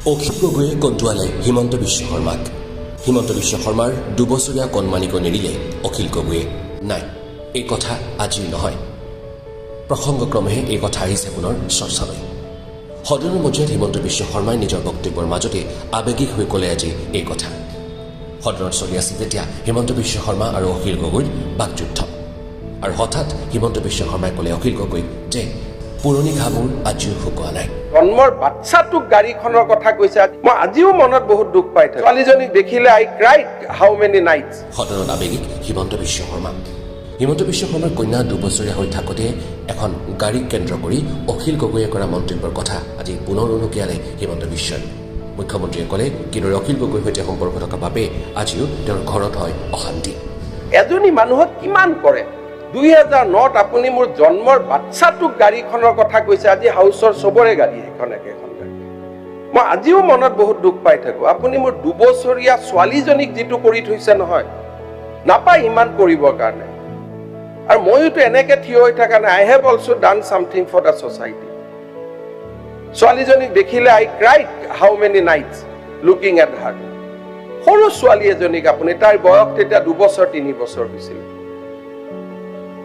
অখিল গগৈয়ে কন্দুৱালে হিমন্ত বিশ্ব শৰ্মাক। হিমন্ত বিশ্ব শৰ্মাৰ 2 বছৰীয়া কণমানিক নেৰিলে অখিল গগৈয়ে। নাই, এই কথা আজিৰ নহয়। প্ৰসংগক্ৰমেহে এই কথা আহিছে পুনৰ চৰ্চালৈ। সদনৰ মজিয়াত হিমন্ত বিশ্ব শৰ্মাই নিজৰ বক্তব্যৰ মাজতে আৱেগিক হৈ ক'লে আজি এই কথা। সদনত চলি আছিল তেতিয়া হিমন্ত বিশ্ব শৰ্মা আৰু অখিল গগৈৰ বাকযুদ্ধ। আৰু হঠাৎ হিমন্ত বিশ্ব শৰ্মাই ক'লে অখিল গগৈক যে পুৰণি ঘাবোৰ আজিও শুকোৱা নাই। জন্মৰ বাচ্চাটোক গাড়ীখনৰ কথা কৈছে। মই আজিও মনত বহুত দুখ পাই থাকোঁ। ছোৱালীজনীক দেখিলে I cried how many nights. সদনত আৱেগিক হিমন্ত বিশ্ব শৰ্মা। হিমন্ত বিশ্ব শৰ্মাৰ কন্যা 2 বছৰীয়া হৈ থাকোঁতে এখন গাড়ীক কেন্দ্ৰ কৰি অখিল গগৈয়ে কৰা মন্তব্যৰ কথা আজি পুনৰ উনুকিয়ালে হিমন্ত বিশ্বই। মুখ্যমন্ত্ৰীয়ে ক'লে কিদৰে অখিল গগৈৰ সৈতে সম্পৰ্ক থকা বাবে আজিও তেওঁৰ ঘৰত হয় অশান্তি। এজনী মানুহক কিমান কৰে। 2009ত আপুনি মোৰ জন্মৰ বাচ্চাটোক গাড়ীখনৰ কথা কৈছে। আজি হাউচৰ চবৰে গাড়ী সেইখন একেখন গাড়ী। মই আজিও মনত বহুত দুখ পাই থাকোঁ। আপুনি মোৰ 2 বছৰীয়া ছোৱালীজনীক যিটো কৰি থৈছে নহয়, নাপায় ইমান কৰিবৰ কাৰণে। আৰু ময়োতো এনেকে থিয় হৈ থকা নাই। I have also' done something for the society. ছোৱালীজনীক দেখিলে I cried how many nights looking at her. সৰু ছোৱালী এজনীক আপুনি, তাইৰ বয়স তেতিয়া 2 বছৰ 3 বছৰ হৈছিল।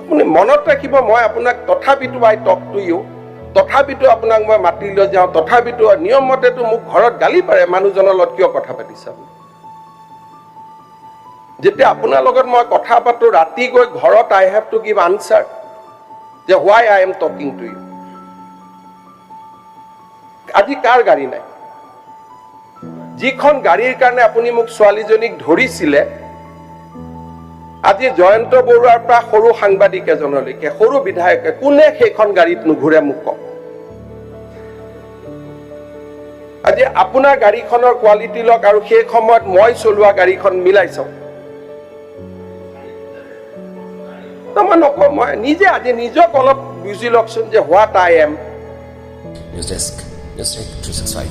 আপুনি মনত ৰাখিব, মই আপোনাক তথাপিতো আই টক টু ইউ, তথাপিতো আপোনাক মই মাতি লৈ যাওঁ, তথাপিতো নিয়মমতেতো মোক ঘৰত গালি পাৰে, মানুহজনৰ লগত কিয় কথা পাতিছা। যেতিয়া আপোনাৰ লগত মই কথা পাতো ৰাতি গৈ ঘৰত, I have to give answer যে why I am talking to you. আজি কাৰ গাড়ী নাই? যিখন গাড়ীৰ কাৰণে আপুনি মোক ছোৱালীজনীক ধৰিছিলে, আজি জয়ন্ত বৰুৱাৰ পৰা সৰু সাংবাদিক এজনলৈকে, সৰু বিধায়কে, কোনে সেইখন গাড়ীত নুঘূৰে মোক কওক। আজি আপোনাৰ গাড়ীখনৰ কোৱালিটি লওক আৰু সেই সময়ত মই চলোৱা গাড়ীখন মিলাই চাওক। মই নকওঁ, মই নিজে আজি নিজক অলপ বুজি লওকচোন যে what I am. News desk, news 365।